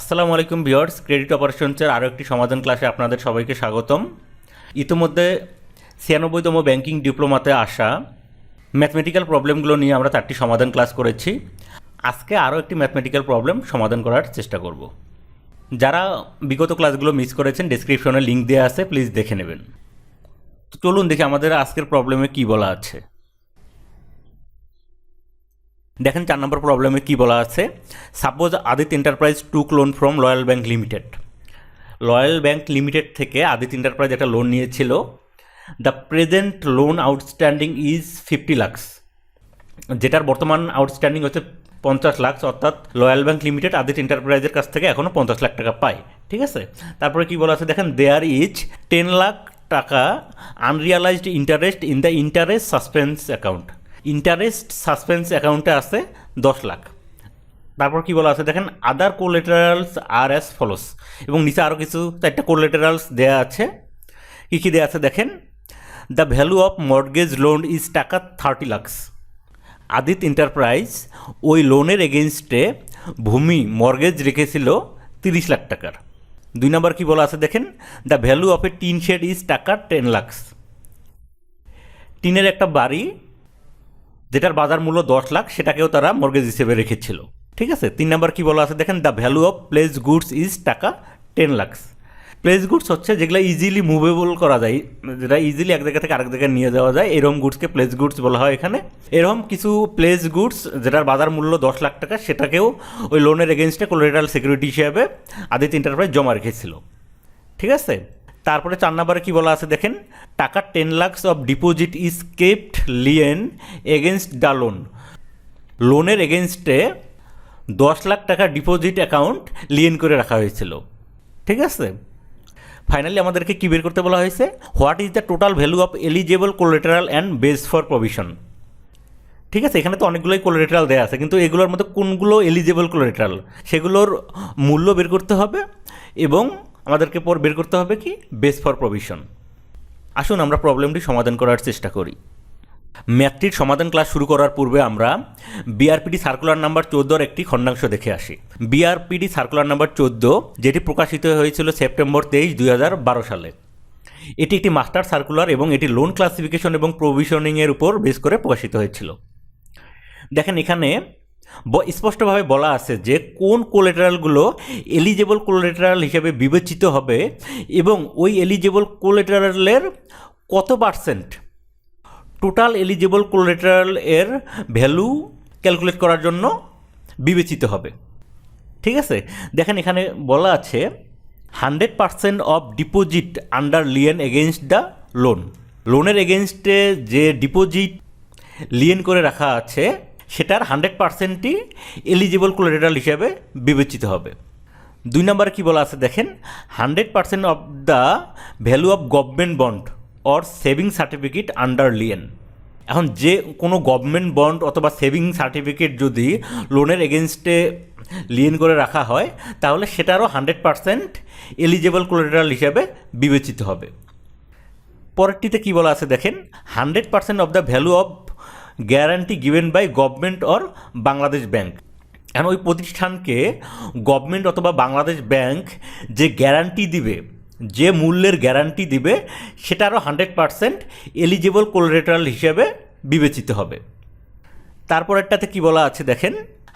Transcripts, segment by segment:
আসসালামু আলাইকুম viewers, credit অপারেশনসের আরও একটি সমাধান ক্লাসে আপনাদের সবাইকে স্বাগতম। ইতিমধ্যে 96তম ব্যাংকিং ডিপ্লোমাতে আসা ম্যাথমেটিক্যাল প্রবলেমগুলো নিয়ে আমরা 4টি সমাধান ক্লাস করেছি। আজকে আরও একটি ম্যাথমেটিক্যাল প্রবলেম সমাধান করার চেষ্টা করব। যারা বিগত ক্লাসগুলো মিস করেছেন ডেসক্রিপশনে লিঙ্ক দেওয়া আছে, প্লিজ দেখে নেবেন। তো চলুন দেখি আমাদের আজকের প্রবলেমে কি বলা আছে। দেখেন 4 নম্বর প্রবলেমে কি বলা আছে। Suppose Aditya enterprise took loan from loyal bank limited. Loyal bank limited থেকে আদিত্য এন্টারপ্রাইজ একটা লোন নিয়েছিল। The present loan outstanding is 50 lakhs, যেটার বর্তমান আউটস্ট্যান্ডিং হচ্ছে 50 লাখ, অর্থাৎ লয়াল ব্যাংক লিমিটেড আদিত্য এন্টারপ্রাইজের কাছ থেকে এখনও 50 লাখ টাকা পায়। ঠিক আছে, তারপরে কি বলা আছে দেখেন, দেয়ার ইজ 10 লাখ টাকা unrealised interest in the interest suspense account. Interest suspense অ্যাকাউন্টে আছে 10 লাখ। তারপর কি বলা আছে দেখেন, আদার কোলেটারালস আর অ্যাজ ফলোস, এবং নিচে আরও কিছু 4টা কোলেটারালস দেওয়া আছে। কী কী দেওয়া আছে দেখেন, the value of mortgage loan is টাকা 30 লাখস। আদিত্য এন্টারপ্রাইজ ওই লোনের এগেনস্টে ভূমি মর্গেজ রেখেছিল 30 লাখ টাকার। 2 নম্বর কি বলা আছে দেখেন, the value of A tin shed is টাকা 10 লাখস। টিনের একটা বাড়ি যেটার বাজার মূল্য 10 লাখ, সেটাকেও তারা মর্গেজ হিসেবে রেখেছিল। ঠিক আছে, 3 নম্বর কি বলা আছে দেখেন, the value of place goods is টাকা 10 লাখস। প্লেস গুডস হচ্ছে যেগুলো ইজিলি মুভেবল করা যায়, যেটা ইজিলি এক জায়গা থেকে আরেক জায়গায় নিয়ে যাওয়া যায়, এরকম গুডসকে প্লেস গুডস বলা হয় এখানে। এরকম কিছু প্লেস গুডস যেটার বাজার মূল্য 10 লাখ টাকা, সেটাকেও ওই লোনের এগেনস্টে কোলাটেরাল সিকিউরিটি হিসেবে আদিত্য এন্টারপ্রাইজ জমা রেখেছিল। ঠিক আছে, তারপরে 4 নম্বরে কি বলা আছে দেখেন, টাকা 10 lakhs of deposit is kept Leyen against the loan. লোনের এগেনস্টে 10 লাখ টাকা ডিপোজিট অ্যাকাউন্ট লিয়েন করে রাখা হয়েছিল। ঠিক আছে, ফাইনালি আমাদেরকে কী বের করতে বলা হয়েছে, what is the total value of eligible collateral and base for provision. ঠিক আছে, এখানে তো অনেকগুলোই কোলাটেরাল দেওয়া আছে, কিন্তু এগুলোর মধ্যে কোনগুলো এলিজেবল কোলাটেরাল সেগুলোর মূল্য বের করতে হবে, এবং আমাদেরকে পর বের করতে হবে কি, বেস ফর প্রভিশন। আসুন আমরা প্রবলেমটি সমাধান করার চেষ্টা করি। ম্যাথটির সমাধান ক্লাস শুরু করার পূর্বে আমরা বিআরপিডি সার্কুলার নাম্বার 14 একটি খণ্ডাংশ দেখে আসি। বিআরপিডি সার্কুলার নাম্বার 14, যেটি প্রকাশিত হয়েছিল সেপ্টেম্বর 23, 2012 সালে। এটি একটি মাস্টার সার্কুলার এবং এটি লোন ক্লাসিফিকেশন এবং প্রভিশনিংয়ের উপর বেস করে প্রকাশিত হয়েছিল। দেখেন এখানে স্পষ্টভাবে বলা আছে যে কোন কোলেটারালগুলো এলিজেবল কোলেটারাল হিসেবে বিবেচিত হবে, এবং ওই এলিজেবল কোলেটারালের কত পার্সেন্ট টোটাল এলিজেবল কোলাটেরাল এর ভ্যালু ক্যালকুলেট করার জন্য বিবেচিত হবে। ঠিক আছে, দেখেন এখানে বলা আছে 100% of deposit under lien against the loan. লোনের এগেনস্টে যে ডিপোজিট লিয়েন করে রাখা আছে সেটার 100%ই এলিজেবল কোলাটেরাল হিসাবে বিবেচিত হবে। 2 নম্বরে কী বলা আছে দেখেন, 100% of the value of government bond or saving certificate under Leyen. এখন যে কোনো গভর্নমেন্ট বন্ড অথবা সেভিং সার্টিফিকেট যদি লোনের এগেনস্টে লিয়েন করে রাখা হয়, তাহলে সেটারও 100% এলিজেবল কোলাটেরাল হিসাবে বিবেচিত হবে। পরেরটিতে কী বলা আছে দেখেন, 100% of the value of guarantee given by government or Bangladesh bank. এখন ওই প্রতিষ্ঠানকে গভর্নমেন্ট অথবা বাংলাদেশ ব্যাংক যে গ্যারান্টি দিবে, যে মূল্যের গ্যারান্টি দিবে, সেটারও 100% এলিজেবল কোলাটেরাল হিসেবে বিবেচিত হবে। তারপরেরটাতে কি বলা আছে দেখেন,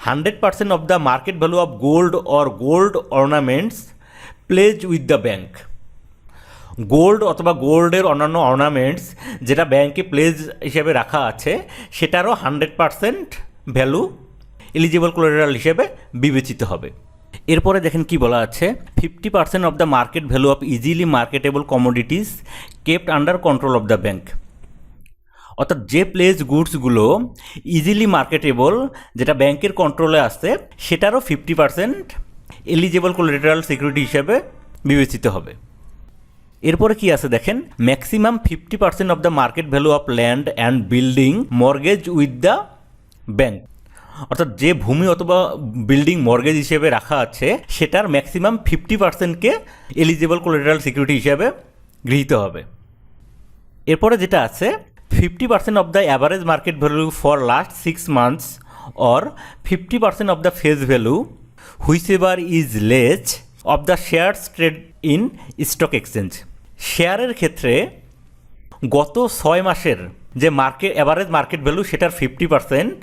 100% of the market value of gold or gold ornaments pledge with the bank. Gold অথবা গোল্ডের অন্যান্য অর্নামেন্টস যেটা ব্যাংকে প্লেজ হিসেবে রাখা আছে, সেটারও 100% ভ্যালু এলিজেবল কোলাটেরাল হিসেবে বিবেচিত হবে। এরপরে দেখেন কি বলা আছে, 50% of the market value of easily marketable commodities kept under control of the bank. অর্থাৎ যে প্লেস গুডসগুলো ইজিলি মার্কেটেবল, যেটা ব্যাংকের কন্ট্রোলে আসছে, সেটারও 50% এলিজেবল কোলাটেরাল সিকিউরিটি হিসেবে বিবেচিত হবে। এরপরে কি আছে দেখেন, maximum 50% of the market value of land and building mortgage with the bank. অর্থাৎ যে ভূমি অথবা বিল্ডিং মর্গেজ হিসেবে রাখা আছে, সেটার ম্যাক্সিমাম 50%কে এলিজেবল কোলাটেরাল সিকিউরিটি হিসেবে গৃহীত হবে। এরপরে যেটা আছে, 50% of the average market value for last 6 months or 50% of the face value which ever is less of the shares trade in stock exchange. শেয়ারের ক্ষেত্রে গত 6 মাসের যে অ্যাভারেজ মার্কেট ভ্যালু সেটার 50%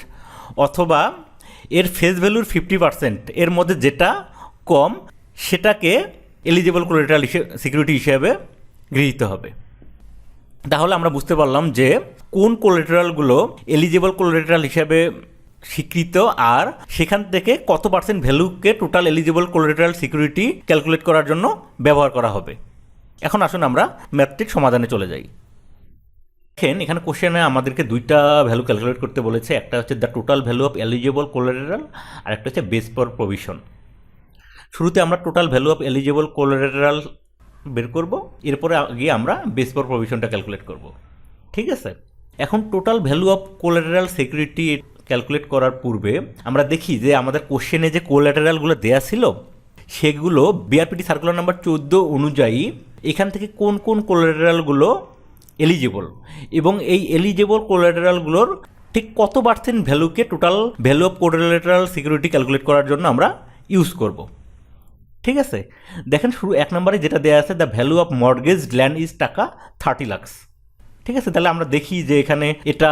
অথবা এর ফেস ভ্যালুর 50% এর মধ্যে যেটা কম সেটাকে এলিজিবল কোলাটেরাল সিকিউরিটি হিসেবে গৃহীত হবে। তাহলে আমরা বুঝতে পারলাম যে কোন কোলাটেরালগুলো এলিজিবল কোলাটেরাল হিসেবে স্বীকৃত আর সেখান থেকে কত পার্সেন্ট ভ্যালুকে total eligible collateral security calculate করার জন্য ব্যবহার করা হবে। এখন আসুন আমরা ম্যাথটির সমাধানে চলে যাই। দেখেন এখানে কোশ্চেনে আমাদেরকে দুইটা ভ্যালু ক্যালকুলেট করতে বলেছে, একটা হচ্ছে the total value of eligible collateral আর একটা হচ্ছে বেস ফর প্রভিশন। শুরুতে আমরা total value of eligible collateral বের করব, এরপরে গিয়ে আমরা বেস ফর প্রভিশনটা ক্যালকুলেট করব। ঠিক আছে, এখন total value of collateral security calculate করার পূর্বে আমরা দেখি যে আমাদের কোশ্চেনে যে কোলাটেরালগুলো দেয়া ছিল সেগুলো বিআরপিটি সার্কুলার নাম্বার 14 অনুযায়ী এখান থেকে কোন কোন কোলাটেরালগুলো এলিজিবল এবং এই এলিজিবল কোলাটেরালগুলোর ঠিক কত পার্সেন্ট ভ্যালুকে total value of collateral security calculate করার জন্য আমরা ইউজ করব। ঠিক আছে, দেখেন শুরু 1 নম্বরে যেটা দেওয়া আছে the value of mortgage land is টাকা 30 লাখ। ঠিক আছে, তাহলে আমরা দেখি যে এখানে এটা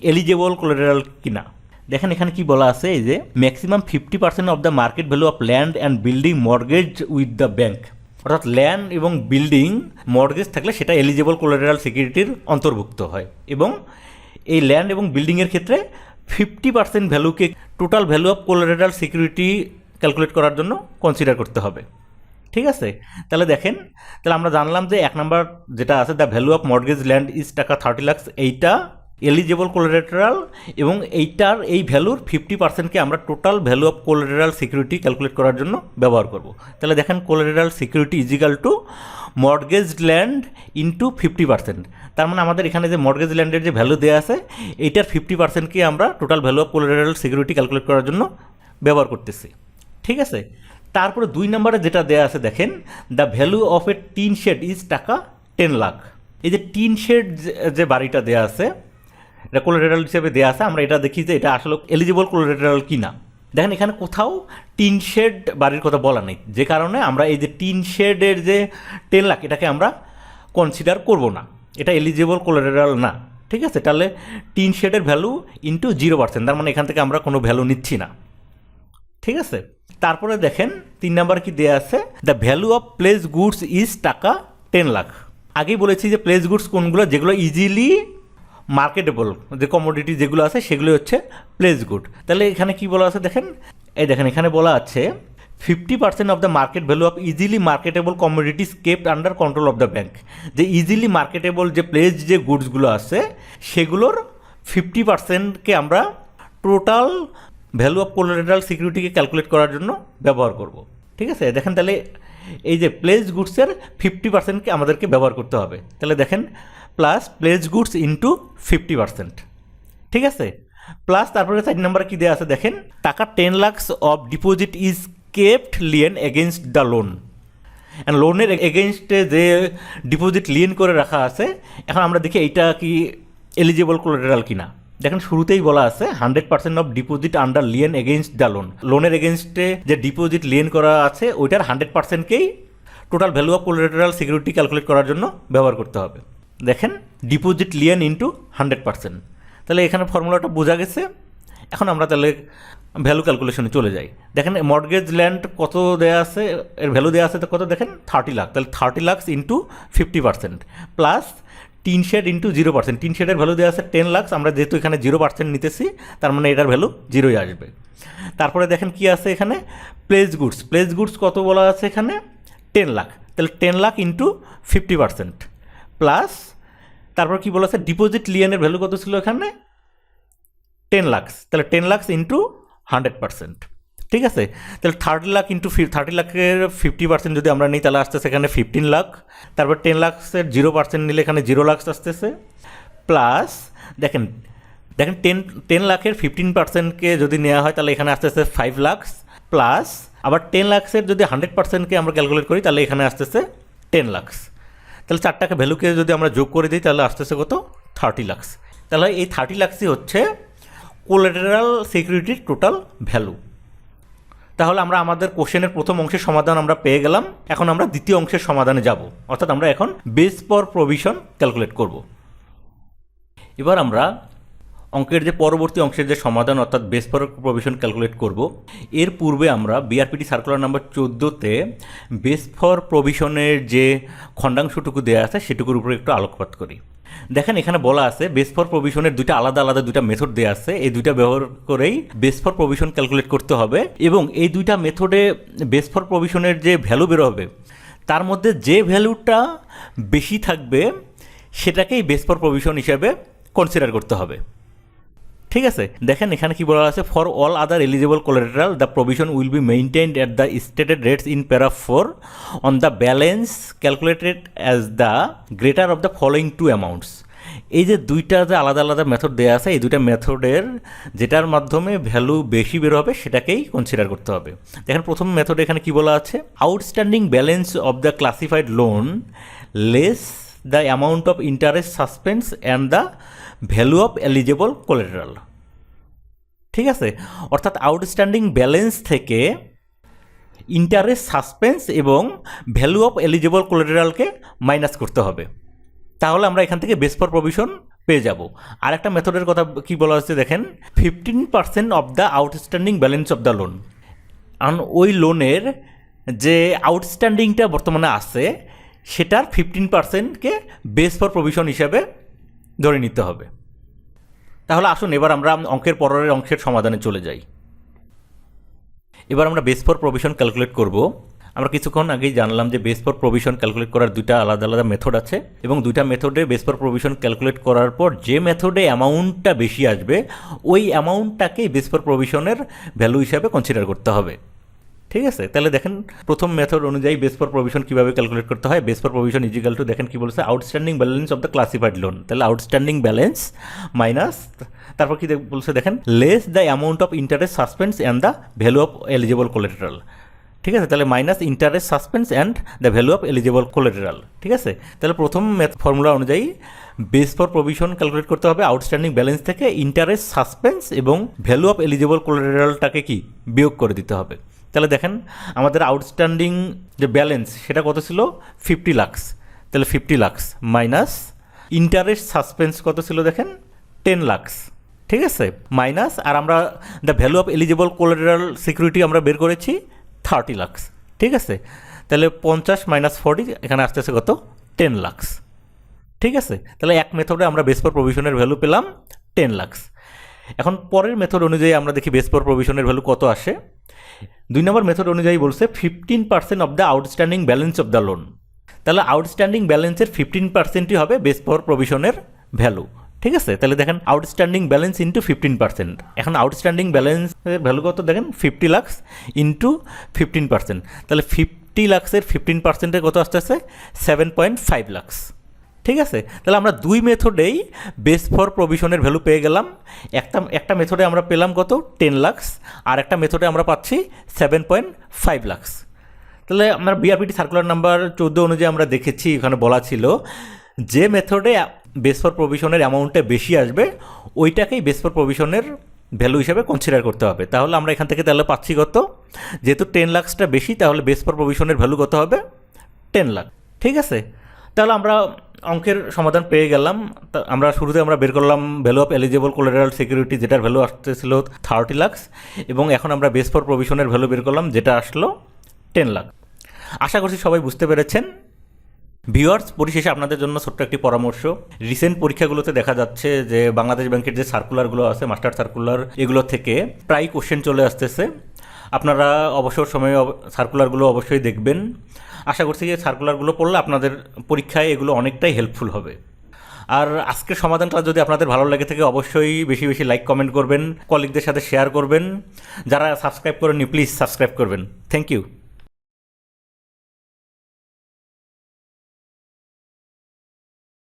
এলিজিবল কোলাটেরাল কিনা। দেখেন এখানে কি বলা আছে, এই যে maximum 50% of the market value of land and building mortgage with the bank, অর্থাৎ ল্যান্ড এবং বিল্ডিং মর্টগেজ থাকলে সেটা এলিজিবল কোলাটেরাল সিকিউরিটির অন্তর্ভুক্ত হয় এবং এই ল্যান্ড এবং বিল্ডিংয়ের ক্ষেত্রে 50% ভ্যালুকে total value of collateral security calculate করার জন্য কনসিডার করতে হবে। ঠিক আছে, তাহলে দেখেন তাহলে আমরা জানলাম যে 1 নম্বর যেটা আছে the value of mortgage land is টাকা 30 লাখ, এইটা এলিজিবল কোলাটেরাল এবং এইটার এই ভ্যালুর 50%কে আমরা total value of collateral security calculate করার জন্য ব্যবহার করব। তাহলে দেখেন collateral security is equal to mortgage land into 50%। তার মানে আমাদের এখানে যে মর্টগেজ ল্যান্ডের যে ভ্যালু দেওয়া আছে এইটার 50%কে আমরা total value of collateral security calculate করার জন্য ব্যবহার করতেছি। ঠিক আছে, তারপরে 2 নম্বরে যেটা দেওয়া আছে দেখেন the value of A tin shed is টাকা 10 লাখ। এই যে টিন শেড যে বাড়িটা দেওয়া আছে এটা কোলাটেরাল হিসেবে দেওয়া আছে, আমরা এটা দেখি যে এটা আসলে এলিজিবল কোলাটেরাল কি না। দেখেন এখানে কোথাও টিন শেড বাড়ির কথা বলা নেই, যে কারণে আমরা এই যে টিন শেডের যে 10 লাখ এটাকে আমরা কনসিডার করব না, এটা এলিজিবল কোলাটেরাল না। ঠিক আছে, তাহলে টিন শেডের ভ্যালু ইন্টু 0%, তার মানে এখান থেকে আমরা কোনো ভ্যালু নিচ্ছি না। ঠিক আছে, তারপরে দেখেন 3 নাম্বার কি দেওয়া আছে the value of place goods is টাকা 10 লাখ। আগেই বলেছি যে প্লেস গুডস কোনগুলো, যেগুলো ইজিলি মার্কেটেবল যে কমোডিটি যেগুলো আছে সেগুলো হচ্ছে প্লেস গুড। তাহলে এখানে কি বলা আছে দেখেন, এই দেখেন এখানে বলা আছে 50% of the market value of easily marketable commodities kept under control of the bank. যে ইজিলি মার্কেটেবল যে প্লেস যে গুডসগুলো আছে সেগুলোর 50%কে আমরা টোটাল ভ্যালু অফ কোলাটেরাল সিকিউরিটিকে ক্যালকুলেট করার জন্য ব্যবহার করব। ঠিক আছে, দেখেন তাহলে এই যে প্লেস গুডসের 50%কে আমাদেরকে ব্যবহার করতে হবে। তাহলে দেখেন প্লাস প্লেস গুডস ইন্টু 50%। ঠিক আছে, প্লাস তারপরে 4 নম্বরে কী দেওয়া আছে দেখেন টাকা 10 lakh of deposit is kept Leyen against the loan. And লোনের এগেনস্টে যে ডিপোজিট লিয়েন করে রাখা আছে, এখন আমরা দেখি এইটা কি এলিজিবল কোলাটেরাল কিনা। দেখেন শুরুতেই বলা আছে 100% of deposit under lien against the loan. লোনের এগেনস্টে যে ডিপোজিট লিয়েন করা আছে ওইটার 100%কেই total value of collateral security calculate করার জন্য ব্যবহার করতে হবে। দেখেন ডিপোজিট লিয়েন ইন্টু 100%। তাহলে এখানে ফর্মুলাটা বোঝা গেছে। এখন আমরা তাহলে ভ্যালু ক্যালকুলেশনে চলে যাই। দেখেন মর্টগেজ ল্যান্ড কত দেওয়া আছে, এর ভ্যালু দেওয়া আছে তো কত দেখেন 30 লাখ। তাহলে 30 lakh into 50% plus tin shed into 0%। Tin শেডের ভ্যালু দেওয়া আছে 10 লাখ, আমরা যেহেতু এখানে 0% নিতেছি তার মানে এটার ভ্যালু 0ই আসবে। তারপরে দেখেন কি আছে এখানে প্লেস গুডস। প্লেস গুডস কত বলা আছে এখানে 10 লাখ। তাহলে 10 লাখ ইন্টু 50% প্লাস তারপর কি বলা আছে ডিপোজিট লিয়েনের ভ্যালু কত ছিল এখানে 10 লাখ। তাহলে 10 লাখ ইন্টু 100%। ঠিক আছে, তাহলে 30 লাখ ইন্টু 30 লাখের 50% যদি আমরা নিই তাহলে আসতেছে এখানে 15 লাখ। তারপর 10 লাখের 0% নিলে এখানে 0 লাখ আসতেছে প্লাস দেখেন 10 লাখের 15%কে যদি নেওয়া হয় তাহলে এখানে আসতেছে 5 লাখ প্লাস আবার 10 লাখের যদি 100%কে আমরা ক্যালকুলেট করি তাহলে এখানে আসতেছে 10 লাখ। তাহলে 4টাকে ভ্যালুকে যদি আমরা যোগ করে দিই তাহলে আসতেছে কত 30 লাখ। তাহলে এই 30 লাখই হচ্ছে কোলাটেরাল সিকিউরিটির টোটাল ভ্যালু। তাহলে আমরা আমাদের কোশ্চেনের প্রথম অংশের সমাধান আমরা পেয়ে গেলাম। এখন আমরা দ্বিতীয় অংশের সমাধানে যাব, অর্থাৎ আমরা এখন বেস ফর প্রভিশন ক্যালকুলেট করব। এবার আমরা অঙ্কের যে পরবর্তী অংশের যে সমাধান অর্থাৎ বেস ফর প্রভিশন ক্যালকুলেট করব, এর পূর্বে আমরা BRPD circular number 14-তে base for প্রভিশনের যে খণ্ডাংশটুকু দেওয়া আছে সেটুকুর উপরে একটু আলোকপাত করি। দেখেন এখানে বলা আছে বেস ফর প্রভিশনের দুইটা আলাদা আলাদা দুইটা মেথড দেওয়া আছে, এই দুইটা ব্যবহার করেই বেস ফর প্রভিশন ক্যালকুলেট করতে হবে এবং এই দুইটা মেথডে বেস ফর প্রভিশনের যে ভ্যালু বের হবে তার মধ্যে যে ভ্যালুটা বেশি থাকবে সেটাকেই বেস ফর প্রভিশন হিসেবে কনসিডার করতে হবে। ঠিক আছে, দেখেন এখানে কি বলা আছে, for all other eligible collateral the provision will be maintained at the stated rates in para 4 on the balance calculated as the greater of the following two amounts. এই যে দুইটা যে আলাদা আলাদা মেথড দেওয়া আছে, এই দুইটা মেথডের যেটার মাধ্যমে ভ্যালু বেশি বের হবে সেটাকেই কনসিডার করতে হবে। দেখেন প্রথম মেথডে এখানে কি বলা আছে, outstanding balance of the classified loan less the amount of interest suspense and the value of eligible collateral. ঠিক আছে, অর্থাৎ আউটস্ট্যান্ডিং ব্যালেন্স থেকে ইন্টারেস্ট সাসপেন্স এবং ভ্যালু অফ এলিজেবল কোলাটেরালকে মাইনাস করতে হবে, তাহলে আমরা এখান থেকে বেস ফর প্রভিশন পেয়ে যাব। আর একটা মেথডের কথা কি বলা হচ্ছে দেখেন, 15% of the outstanding balance of the loan. কারণ ওই লোনের যে আউটস্ট্যান্ডিংটা বর্তমানে আছে সেটার 15%কে বেস ফর প্রভিশন হিসাবে ধরে নিতে হবে। তাহলে আসুন এবার আমরা অঙ্কের পরের অংশের সমাধানে চলে যাই। এবার আমরা বেস ফর প্রভিশন ক্যালকুলেট করব। আমরা কিছুক্ষণ আগেই জানলাম যে বেস ফর প্রভিশন ক্যালকুলেট করার দুইটা আলাদা আলাদা মেথড আছে এবং দুইটা মেথডে বেস ফর প্রভিশন ক্যালকুলেট করার পর যে মেথডে অ্যামাউন্টটা বেশি আসবে ওই অ্যামাউন্টটাকেই বেস ফর প্রভিশনের ভ্যালু হিসাবে কনসিডার করতে হবে। ঠিক আছে, তাহলে দেখেন প্রথম মেথড অনুযায়ী বেস ফর প্রভিশন কীভাবে ক্যালকুলেট করতে হয়। Base for provision is equal to, দেখেন কি বলছে, outstanding balance of the classified loan. তাহলে আউটস্ট্যান্ডিং ব্যালেন্স মাইনাস, তারপর কি বলছে দেখেন, less the amount of interest suspense and the value of eligible collateral. ঠিক আছে, তাহলে minus interest suspense and the value of eligible collateral. ঠিক আছে, তাহলে প্রথম ফর্মুলা অনুযায়ী বেস ফর প্রভিশন ক্যালকুলেট করতে হবে আউটস্ট্যান্ডিং ব্যালেন্স থেকে ইন্টারেস্ট সাসপেন্স এবং ভ্যালু অফ এলিজেবল কোলাটেরালটাকে কি বিয়োগ করে দিতে হবে। তাহলে দেখেন আমাদের আউটস্ট্যান্ডিং যে ব্যালেন্স সেটা কত ছিল, 50 লাখ। তাহলে 50 লাখ মাইনাস ইন্টারেস্ট সাসপেন্স কত ছিল দেখেন, 10 লাখ। ঠিক আছে, মাইনাস, আর আমরা the value of eligible collateral security আমরা বের করেছি 30 লাখ। ঠিক আছে, তাহলে 50 মাইনাস 40 এখানে আসতেছে কত, 10 লাখ। ঠিক আছে, তাহলে এক মেথডে আমরা বেস ফর প্রভিশনের ভ্যালু পেলাম 10 লাখ। এখন পরের মেথড অনুযায়ী আমরা দেখি বেস ফর প্রভিশনের ভ্যালু কত আসে। 2 নম্বর মেথড অনুযায়ী বলছে 15% of the outstanding balance of the loan. তাহলে আউটস্ট্যান্ডিং ব্যালেন্সের 15%ই হবে বেস ফর প্রভিশনের ভ্যালু। ঠিক আছে, তাহলে দেখেন আউটস্ট্যান্ডিং ব্যালেন্স ইন্টু 15%। এখন আউটস্ট্যান্ডিং ব্যালেন্সের ভ্যালু কত দেখেন, 50 লাখ ইন্টু 15%। তাহলে 50 লাখের 15%-এর কত আসতেছে, 7.5 লাখ। ঠিক আছে, তাহলে আমরা দুই মেথডেই বেস ফর প্রভিশনের ভ্যালু পেয়ে গেলাম। একটা মেথডে আমরা পেলাম কত, 10 লাখ, আর একটা মেথডে আমরা পাচ্ছি 7.5 লাখ। তাহলে আমরা বিআরপিটি সার্কুলার নাম্বার 14 অনুযায়ী আমরা দেখেছি, এখানে বলা ছিল যে মেথডে বেস ফর প্রভিশনের অ্যামাউন্টটা বেশি আসবে ওইটাকেই বেস ফর প্রভিশনের ভ্যালু হিসেবে কনসিডার করতে হবে। তাহলে আমরা এখান থেকে তাহলে পাচ্ছি কত, যেহেতু 10 লাখটা বেশি তাহলে বেস ফর প্রভিশনের ভ্যালু কত হবে, 10 লাখ। ঠিক আছে, তাহলে আমরা অঙ্কের সমাধান পেয়ে গেলাম। আমরা শুরুতে আমরা বের করলাম value of eligible collateral security, যেটার ভ্যালু আসতেছিল 30 লাখ, এবং এখন আমরা বেস ফর প্রভিশনের ভ্যালু বের করলাম যেটা আসলো 10 লাখ। আশা করছি সবাই বুঝতে পেরেছেন। ভিউয়ার্স, পরিশেষে আপনাদের জন্য ছোট্ট একটি পরামর্শ। রিসেন্ট পরীক্ষাগুলোতে দেখা যাচ্ছে যে বাংলাদেশ ব্যাংকের যে সার্কুলারগুলো আছে, মাস্টার সার্কুলার, এগুলো থেকে প্রায় কোশ্চেন চলে আসতেছে। আপনারা অবসর সময়ে সার্কুলারগুলো অবশ্যই দেখবেন। আশা করছি যে সার্কুলারগুলো পড়লে আপনাদের পরীক্ষায় এগুলো অনেকটাই হেল্পফুল হবে। আর আজকের সমাধানটা যদি আপনাদের ভালো লেগে থাকে অবশ্যই বেশি বেশি লাইক কমেন্ট করবেন, কলিগদের সাথে শেয়ার করবেন। যারা সাবস্ক্রাইব করেননি প্লিজ সাবস্ক্রাইব করবেন। Thank you.